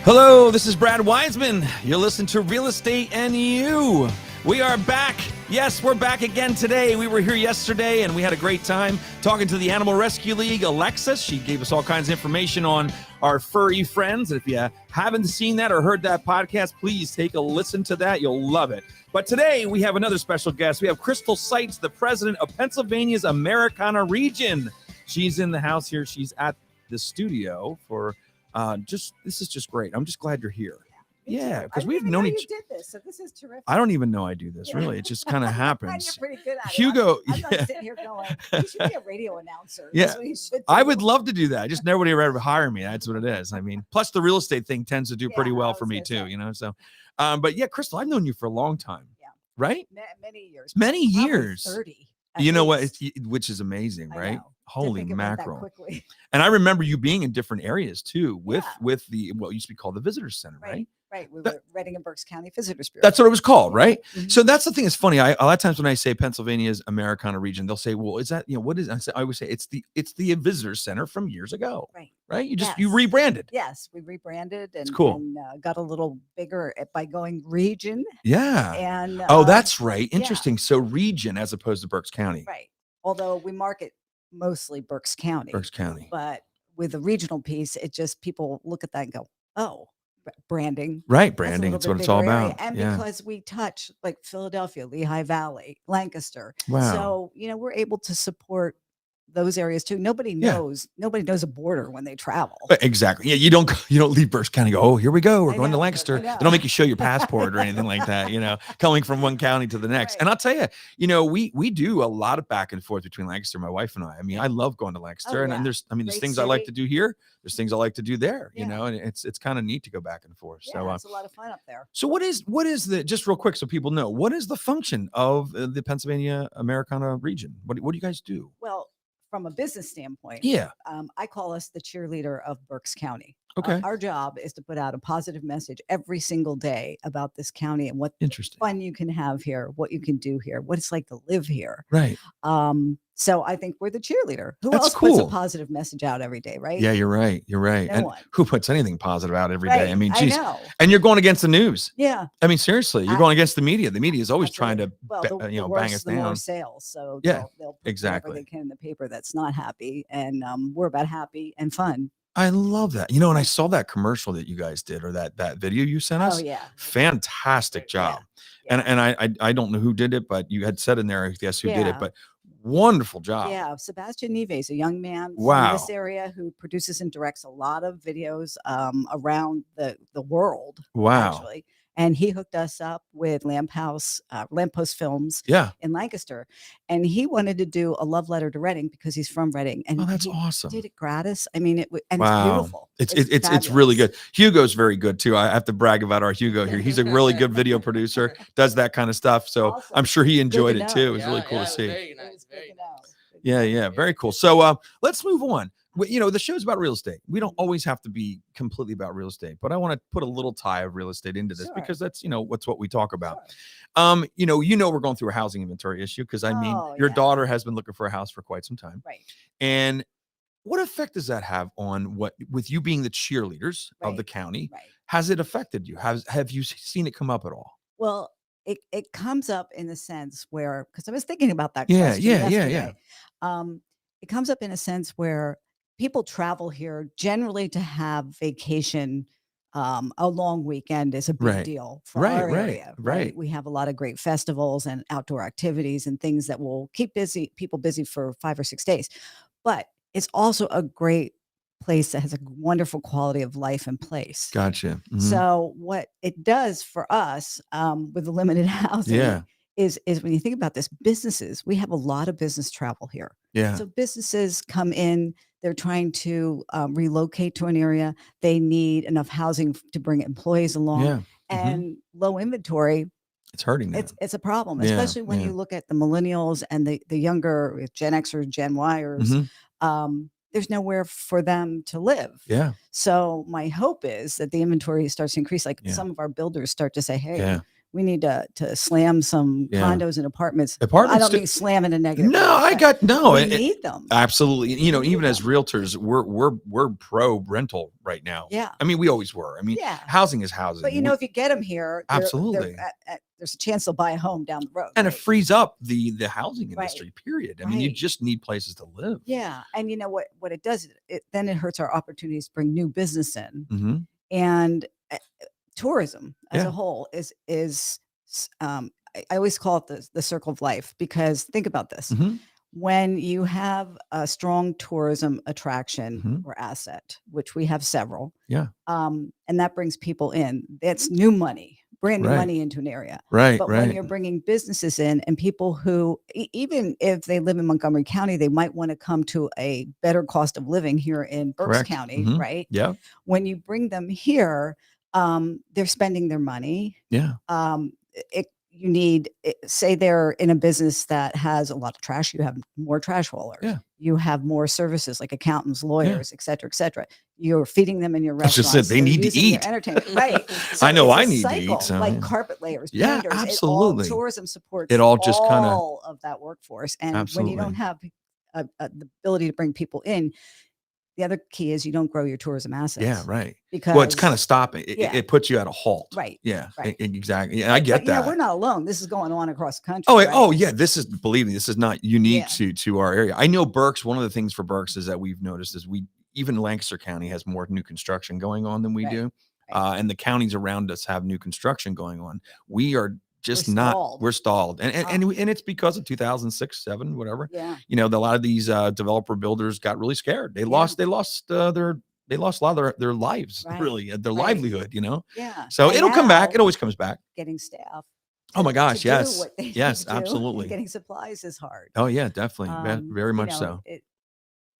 Hello, this is Brad Wiseman. You're listening to Real Estate and You. We are back. Yes, we're back again today. We were here yesterday and we had a great time talking to the Animal Rescue League, Alexis. She gave us all kinds of information on our furry friends. And if you haven't seen that or heard that podcast, please take a listen to that. You'll love it. But today we have another special guest. We have Crystal Seitz, the president of Pennsylvania's Americana region. She's in the house here. She's at the studio for this is just great. I'm just glad you're here. Yeah, because we've known each. You did this, so this is terrific. I don't even know I do this. Really, it just kind of happens. You're pretty good at Hugo, I'm not sitting here going, you should be a radio announcer. Yeah, That's what you should do. I would love to do that. Just nobody ever hire me. That's what it is. I mean, plus the real estate thing tends to do pretty well for me too. You know, so. But yeah, Crystal, I've known you for a long time. Yeah. Right. Many years. Many years. 30. You know what? Which is amazing, right? Holy mackerel. And I remember you being in different areas too with the what used to be called the Visitors Center, right? Right. We were Reading and Berks County Visitors Bureau. That's what it was called, right? Mm-hmm. So that's the thing. It's funny. A lot of times when I say Pennsylvania's Americana region, they'll say, well, is that, what is it? I always say it's the Visitors Center from years ago. Right. You rebranded. Yes, we rebranded and, it's cool. And got a little bigger by going region. Yeah. And that's right. Interesting. Yeah. So region as opposed to Berks County. Right. Although we market mostly Berks County. But with the regional piece, it just people look at that and go, oh, branding. Right. Branding. That's what it's all about. And because we touch like Philadelphia, Lehigh Valley, Lancaster. Wow. So, we're able to support those areas too. Nobody knows a border when they travel. Exactly. Yeah. You don't leave Berks County and go, oh, here we go. We're going to Lancaster. They don't make you show your passport or anything like that, coming from one county to the next. Right. And I'll tell you, we do a lot of back and forth between Lancaster, my wife and I. I mean, I love going to Lancaster and there's things I like to do here. There's things I like to do there, and it's kind of neat to go back and forth. Yeah, so it's a lot of fun up there. So what is just real quick so people know, what is the function of the Pennsylvania Americana region? What do you guys do? Well, from a business standpoint, I call us the cheerleader of Berks County. Okay. Our job is to put out a positive message every single day about this county and what fun you can have here, what you can do here, what it's like to live here. Right. So I think we're the cheerleader. Who else puts a positive message out every day, right? Yeah, you're right. You're right. No and one. Who puts anything positive out every day? I mean, geez. I know. And you're going against the news. Yeah. I mean, seriously, you're going against the media. The media is always trying to, the bang us down. The more sales. So they'll put whatever they can in the paper that's not happy. And we're about happy and fun. I love that. And I saw that commercial that you guys did, or that video you sent us. Oh yeah. Fantastic job. Yeah. And I don't know who did it, but you had said in there, I guess who did it, but wonderful job. Yeah. Sebastian Nieves, a young man from this area who produces and directs a lot of videos around the world. Wow. Actually. And he hooked us up with Lamppost Films in Lancaster. And he wanted to do a love letter to Reading because he's from Reading. And that's awesome. Did it gratis. I mean, it's beautiful. It's really good. Hugo's very good too. I have to brag about our Hugo here. He's a really good video producer, does that kind of stuff. So awesome. I'm sure he enjoyed it too. It was really cool to see. Very nice. Very cool. So let's move on. The show's about real estate. We don't always have to be completely about real estate, but I want to put a little tie of real estate into this because that's, what we talk about. Sure. We're going through a housing inventory issue because your daughter has been looking for a house for quite some time. Right. And what effect does that have on with you being the cheerleaders of the county? Right. Has it affected you? Have you seen it come up at all? Well, it comes up in the sense where, because I was thinking about that. Yeah. It comes up in a sense where people travel here generally to have vacation. A long weekend is a big deal for our area. Right. We have a lot of great festivals and outdoor activities and things that will keep people busy for 5 or 6 days. But it's also a great place that has a wonderful quality of life and place. Gotcha. Mm-hmm. So what it does for us with the limited housing is when you think about this, businesses, we have a lot of business travel here. Yeah. So businesses come in, they're trying to relocate to an area. They need enough housing to bring employees along. Yeah. And low inventory. It's hurting them. It's a problem, especially when you look at the millennials and the younger Gen Xers, Gen Yers. Mm-hmm. There's nowhere for them to live. Yeah. So my hope is that the inventory starts to increase. Like some of our builders start to say, hey, we need to slam some condos and apartments. I don't mean slam in a negative way. We need them. Absolutely. You know, even as realtors, we're pro rental right now. Yeah. I mean, we always were. I mean, housing is housing. But you know, if you get them here, absolutely, there's a chance they'll buy a home down the road. And it frees up the housing industry, period. I mean, you just need places to live. Yeah. And you know what it does, then it hurts our opportunities to bring new business in. And tourism as a whole is I always call it the circle of life, because think about this. When you have a strong tourism attraction or asset, which we have several, and that brings people in, that's new money, brand new money into an area. But when you're bringing businesses in and people who, even if they live in Montgomery County, they might want to come to a better cost of living here in Berks County, right? Yeah. When you bring them here, they're spending their money. Yeah. You need, say they're in a business that has a lot of trash, you have more trash haulers. Yeah. You have more services like accountants, lawyers, et cetera, et cetera. You're feeding them in your restaurants. That's just it. They need to eat. Entertainment. Right. So I know I need to eat. So, like carpet layers, painters, absolutely. Tourism supports it all just kind of that workforce. And when you don't have the ability to bring people in, the other key is you don't grow your tourism assets. Yeah, right. Because it's kind of stopping. It puts you at a halt. Right. Yeah. Right. Exactly. Yeah, I get that. Yeah, we're not alone. This is going on across the country. Oh yeah. This is, believe me, this is not unique to our area. I know Berks. One of the things for Berks is that we've noticed is even Lancaster County has more new construction going on than we do, and the counties around us have new construction going on. We are just we're stalled. And it's because of 2006, 7, whatever. Yeah. You know, a lot of these developer builders got really scared. They lost a lot of their lives, really, their livelihood, you know? Yeah. So it'll come back. It always comes back. Getting staff. Oh my gosh. Yes. Yes, absolutely. Getting supplies is hard. Oh yeah, definitely. Very much so.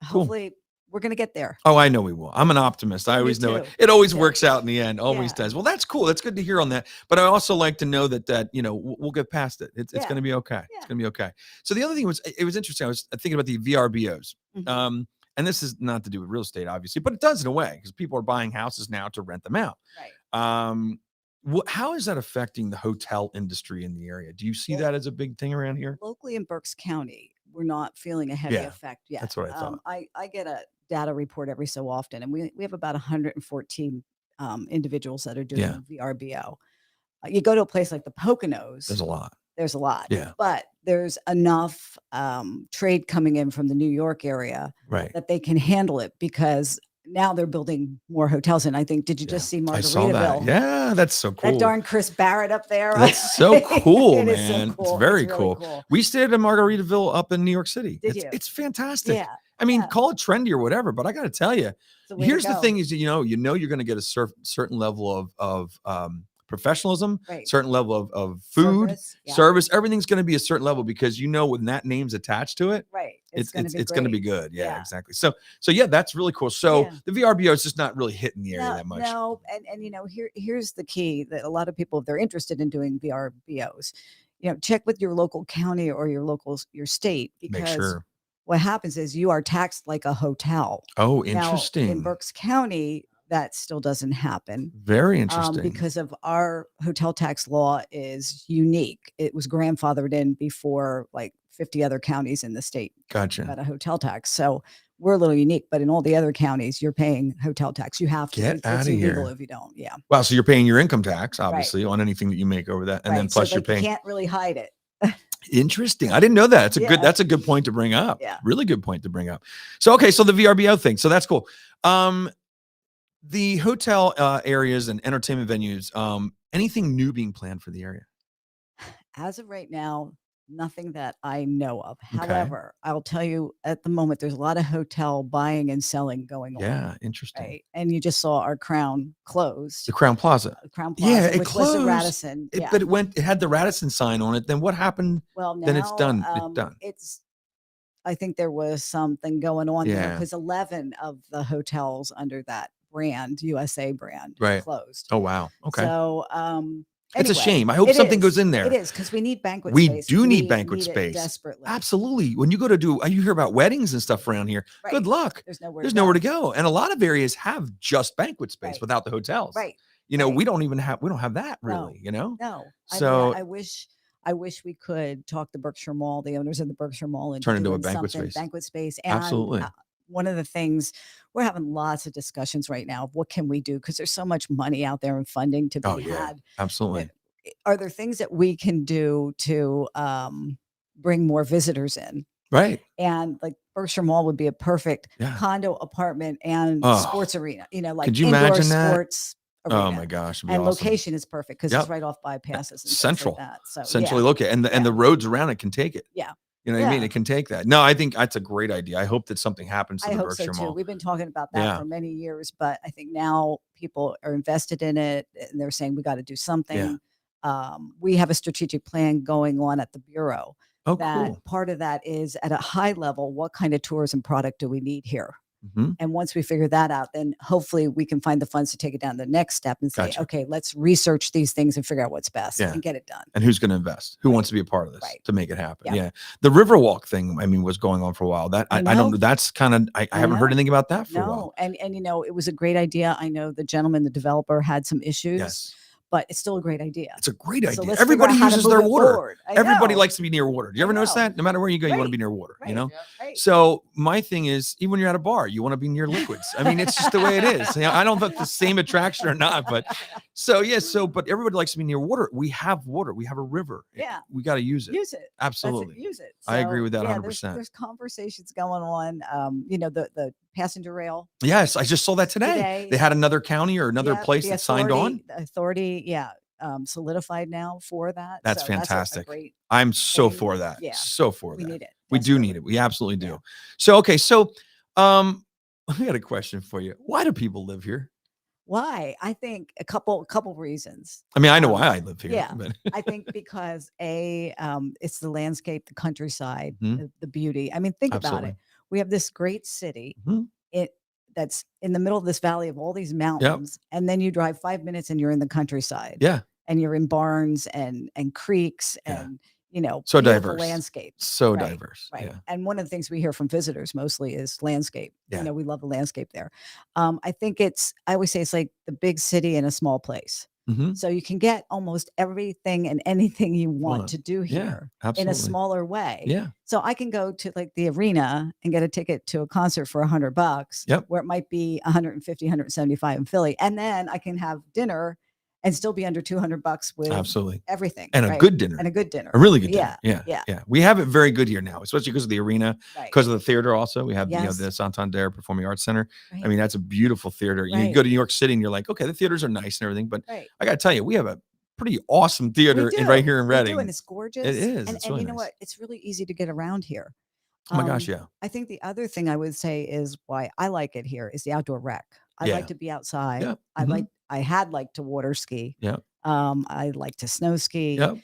Hopefully we're going to get there. Oh, I know we will. I'm an optimist. I always know it. It always works out in the end. Always does. Well, that's cool. That's good to hear on that. But I also like to know that you know, we'll get past it. It's going to be okay. Yeah. It's going to be okay. So the other thing it was interesting. I was thinking about the VRBOs. And this is not to do with real estate, obviously, but it does in a way, because people are buying houses now to rent them out. Right. How is that affecting the hotel industry in the area? Do you see that as a big thing around here? Locally in Berks County, we're not feeling a heavy effect yet. That's what I thought. I get a data report every so often, and we have about 114 individuals that are doing VRBO. You go to a place like the Poconos. There's a lot. There's a lot. Yeah. But there's enough trade coming in from the New York area that they can handle it, because now they're building more hotels. And I think, did you just see Margaritaville? I saw that. Yeah, that's so cool. That darn Chris Barrett up there. That's so cool, man. So cool. It's very cool. We stayed at Margaritaville up in New York City. It's fantastic. Yeah. I mean, call it trendy or whatever, but I got to tell you, here's the thing is, you know, you're going to get a certain level of professionalism, certain level of food, service. Everything's going to be a certain level, because you know, when that name's attached to it, it's going to be good. Yeah, exactly. So yeah, that's really cool. So the VRBO is just not really hitting the area that much. No, and you know, here's the key that a lot of people, if they're interested in doing VRBOs, you know, check with your local county or your state, because make sure. What happens is you are taxed like a hotel. Oh, interesting. Now, in Berks County, that still doesn't happen. Very interesting. Because of our hotel tax law is unique. It was grandfathered in before like 50 other counties in the state. Gotcha. Got a hotel tax. So we're a little unique, but in all the other counties, you're paying hotel tax. You have to. Get out of here. If you don't. Yeah. Wow. So you're paying your income tax, obviously, on anything that you make over that. And then plus you're paying. You can't really hide it. Interesting. I didn't know that. That's a good point to bring up. Yeah. Really good point to bring up. So, okay. So the VRBO thing. So that's cool. The hotel areas and entertainment venues, anything new being planned for the area? As of right now, nothing that I know of. Okay. However, I'll tell you, at the moment, there's a lot of hotel buying and selling going on. Yeah, interesting. Right? And you just saw our Crown closed. The Crown Plaza. Yeah, it which closed. Was the Radisson. But it had the Radisson sign on it. Then what happened? Well, now, then it's done. It's done. I think there was something going on there, because 11 of the hotels under that brand, USA brand, closed. Oh, wow. Okay. So, it's a shame. I hope something goes in there. It is, because we need banquet space. We do need banquet space. Desperately. Absolutely. When you go to you hear about weddings and stuff around here, good luck. There's nowhere to go. And a lot of areas have just banquet space without the hotels. Right. You know, we don't have that really, No, you know? no. So I wish we could talk the Berkshire Mall, the owners of the Berkshire Mall, into turn into a doing banquet something, space. banquet space. And Absolutely. one of the things, we're having lots of discussions right now of what can we do, because there's so much money out there and funding to Oh be yeah, had. absolutely. Are there things that we can do to bring more visitors in? Right. And like Berkshire Mall would be a perfect Yeah. condo, apartment, and Oh, sports arena, you know, like could you indoor imagine that? sports arena. Oh my gosh, it'd be And awesome. location is perfect because it's right off bypasses and Central. things like that. So Centrally yeah. located. And the roads around it can take it. Yeah. You know what I mean? It can take that. No, I think that's a great idea. I hope that something happens to I the hope Berkshire so too. Mall. We've been talking about that for many years, but I think now people are invested in it and they're saying we got to do something. We have a strategic plan going on at the Bureau. Oh, that cool. part of that is at a high level, what kind of tourism product do we need here? Mm-hmm. And once we figure that out, then hopefully we can find the funds to take it down the next step and say, okay, let's research these things and figure out what's best and get it done. And who's going to invest? Who wants to be a part of this to make it happen? Yeah. The Riverwalk thing, I mean, was going on for a while. That I don't know. That's kind of, I haven't heard anything about that for a while. And you know, it was a great idea. I know the gentleman, the developer, had some issues. Yes. But it's still a great idea. It's a great idea. So everybody uses their water. Everybody know. likes to be near water. Do you ever notice that? No matter where you go, you want to be near water, you know? Right. So my thing is, even when you're at a bar, you want to be near liquids. I mean, it's just the way it is. You know, I don't know if it's the same attraction or not, but but everybody likes to be near water. We have water. We have a river. Yeah. We got to use it. Use it. Absolutely. Use it. So, I agree with that 100%. There's conversations going on. You know, the passenger rail. Yes. I just saw that today. They had another county or another place that signed on. The authority. Solidified now for that. That's fantastic. I'm I'm so for that. Yeah. So for that. We need it. We do need it. We absolutely do. So, okay. So, I got a question for you. Why do people live here? Why? I think a couple reasons. I mean, I know why I live here. Yeah. But I think because it's the landscape, the countryside, the beauty. I mean, think about it. We have this great city. That's in the middle of this valley of all these mountains. And then you drive 5 minutes and you're in the countryside. Yeah. And you're in barns and creeks and, you know, so diverse landscape. So diverse. Right. Yeah. And one of the things we hear from visitors mostly is landscape. Yeah. You know, we love the landscape there. I think I always say it's like the big city in a small place. So you can get almost everything and anything you want to do here in a smaller way. Yeah. So I can go to like the arena and get a ticket to a concert for $100 where it might be 150, 175 in Philly. And then I can have dinner and still be under $200 with everything. And a good dinner. And a good dinner. A really good dinner. Yeah. We have it very good here now, especially because of the arena, because of the theater also. We have the Santander Performing Arts Center. I mean, that's a beautiful theater. You go to New York City and you're like, okay, the theaters are nice and everything. But I got to tell you, we have a pretty awesome theater right here in Reading. And it's gorgeous. It is. And really you know what? It's really easy to get around here. Oh my gosh, yeah. I think the other thing I would say is why I like it here is the outdoor rec. I like to be outside. Yeah. I had liked to water ski. Yeah. I like to snow ski. Yep.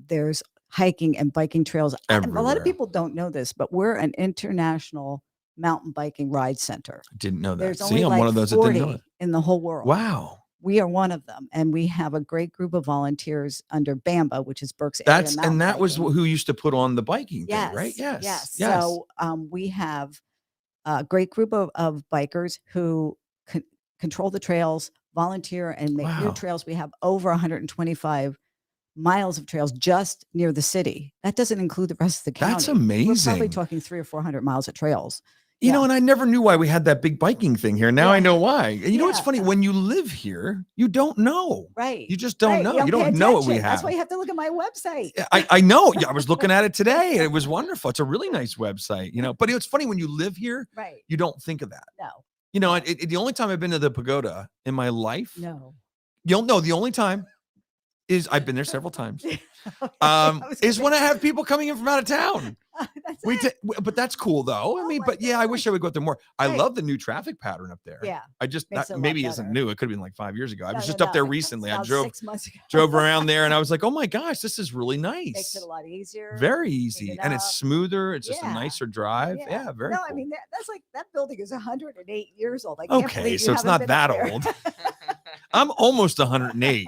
There's hiking and biking trails. Everywhere. A lot of people don't know this, but we're an international mountain biking ride center. I didn't know that. There's See, only I'm like one of those that didn't know it. In the whole world. Wow. We are one of them, and we have a great group of volunteers under BAMBA, which is Berks. That was who used to put on the biking thing, right? Yes. So we have a great group of bikers who control the trails, volunteer, and make new trails. We have over 125 miles of trails just near the city. That doesn't include the rest of the county. That's amazing. We're probably talking 300 or 400 miles of trails. You know, and I never knew why we had that big biking thing here. Now I know why. You know, it's funny. When you live here, you don't know. Right. You just don't know. You don't know what we have. That's why you have to look at my website. I know. Yeah, I was looking at it today and it was wonderful. It's a really nice website, you know, but it's funny when you live here, you don't think of that. No. You know, the only time I've been to the pagoda in my life. No. You'll know the only time is I've been there several times. Is when I have people coming in from out of town. But that's cool though. I mean, I wish I would go up there more. I love the new traffic pattern up there. Yeah. I just maybe isn't new. It could have been like 5 years ago. I was just up there recently. I 6 months ago. drove around there and I was like, oh my gosh, this is really nice. Makes it a lot easier. Very easy. And it's smoother. It's just a nicer drive. Yeah, very cool. I mean, that's like that building is 108 years old. Okay, so it's not that old. I'm almost 108.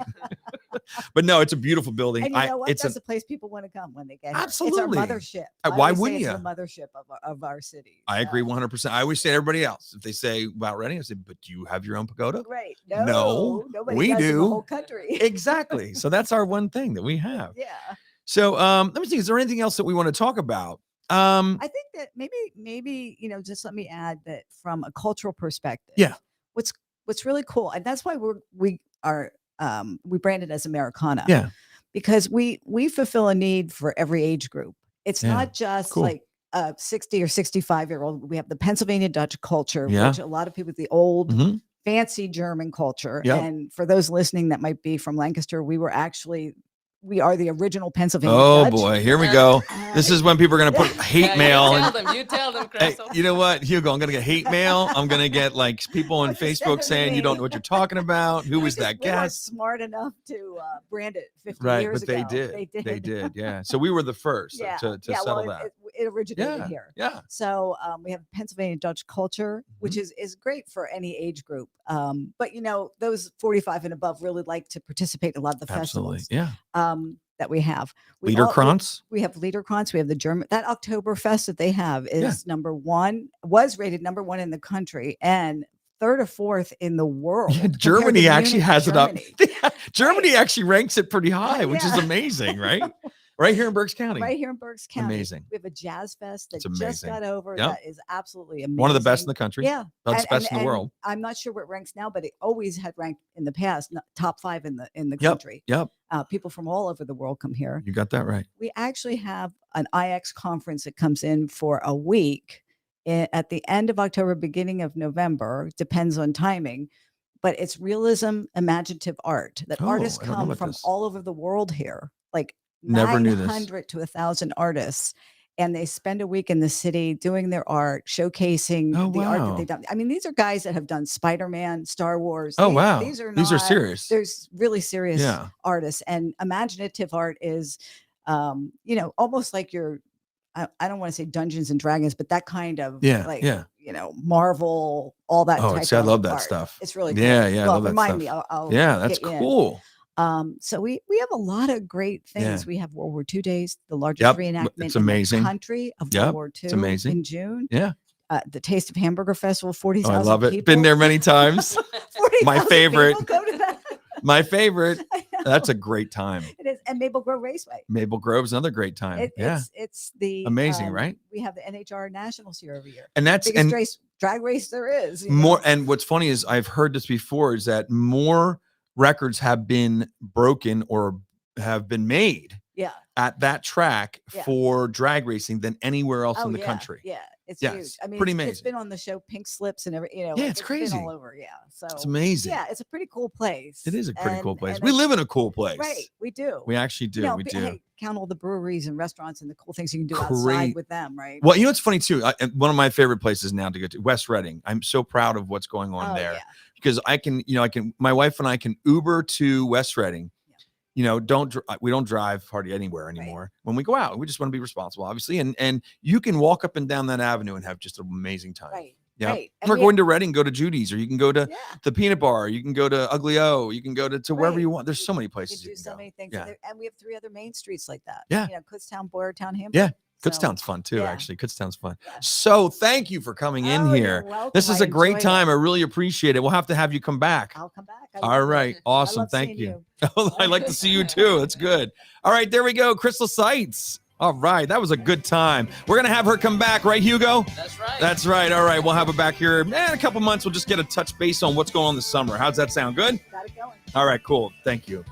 But no, it's a beautiful building. And you know what? That's a place people want to come when they get here. Absolutely. It's our mothership. Why wouldn't you? It's the mothership of our city. I agree 100%. I always say to everybody else, if they say about Reading, I say, but do you have your own pagoda? Right. No, we do. In the whole country. Exactly. So that's our one thing that we have. Yeah. So let me see. Is there anything else that we want to talk about? I think that maybe, just let me add that from a cultural perspective. Yeah. What's really cool, and that's why we branded as Americana. Yeah. Because we fulfill a need for every age group. It's not just like a 60 or 65-year-old. We have the Pennsylvania Dutch culture, which a lot of people, the old fancy German culture. Yep. And for those listening that might be from Lancaster, we are the original Pennsylvania Dutch. Boy, here we go. This is when people are going to put hate mail. You tell them, Crystal. Hey, you know what, Hugo? I'm going to get hate mail. I'm going to get people on Facebook saying you don't know what you're talking about. Who was that guest? We weren't smart enough to brand it 50 years ago. Right, but they did. Yeah. So we were the first to settle that. It originated here. Yeah. So we have Pennsylvania Dutch culture, which is great for any age group. But those 45 and above really like to participate in a lot of the festivals. Yeah. That we have. Liederkranz? We have Liederkranz. We have the German, that Oktoberfest that they have is was rated number 1 in the country and 3rd or 4th in the world. Yeah, Germany actually has it up. Germany actually ranks it pretty high, which is amazing, right? Right here in Berks County. Right here in Berks County. Amazing. We have a jazz fest that just got over. Yep. That is absolutely amazing. One of the best in the country. Yeah. That's the best in the world. I'm not sure where it ranks now, but it always had ranked in the past, top 5 in the country. Yep. People from all over the world come here. You got that right. We actually have an IX conference that comes in for a week at the end of October, beginning of November. Depends on timing. But it's realism, imaginative art. That artists come from all over the world here. Like never knew this. 900 to 1,000 artists, and they spend a week in the city doing their art, showcasing the art that they've done. I mean, these are guys that have done Spider-Man, Star Wars. These are serious. There's really serious artists, and imaginative art is, almost like I don't want to say Dungeons and Dragons, but that kind of Marvel, all that. I love that stuff. It's really cool. Yeah. Well, I love remind that stuff. me. That's cool. So we have a lot of great things. We have World War II days, the largest reenactment in the country of World War II. It's amazing. In June. Yeah. The Taste of Hamburger Festival, 40,000 I love it. people. Been there many times. My favorite. Go to that. My favorite. That's a great time. It is. And Maple Grove Raceway. Maple Grove's another great time. It's the amazing, right? We have the NHR Nationals here every year. And that's biggest drag race there is. More. And what's funny is I've heard this before, is that more records have been broken or have been made at that track for drag racing than anywhere else in the country. Yeah, it's huge. I mean, pretty amazing. It's been on the show Pink Slips and everything. It's crazy. Been all over. Yeah, so it's amazing. Yeah, it's a pretty cool place. It is a pretty cool place. We live in a cool place. Right, we do. We actually do. We do. Hey, count all the breweries and restaurants and the cool things you can do outside with them, right? Well, it's funny too. One of my favorite places now to go to, West Reading. I'm so proud of what's going on there because I can, my wife and I can Uber to West Reading. We don't drive hardly anywhere anymore. Right. When we go out, we just want to be responsible, obviously. And you can walk up and down that avenue and have just an amazing time. Right. Yeah. Right. We're going to Reading, go to Judy's, or you can go to the Peanut Bar, you can go to Ugly O, you can go to wherever you want. There's so many places you can do. So many things. Yeah. And we have 3 other main streets like that. Yeah. Kutztown, Boyertown, Hamburg. Yeah. Kutztown's fun too, actually. Kutztown's fun. Yeah. So thank you for coming in here. This is a great time. I really appreciate it. We'll have to have you come back. I'll come back. All right. Awesome. Thank you. I like to see you too. That's good. All right. There we go. Crystal Seitz. All right. That was a good time. We're going to have her come back, right, Hugo? That's right. That's right. All right. We'll have her back here in a couple months. We'll just get a touch base on what's going on this summer. How's that sound? Good? Got it going. All right. Cool. Thank you.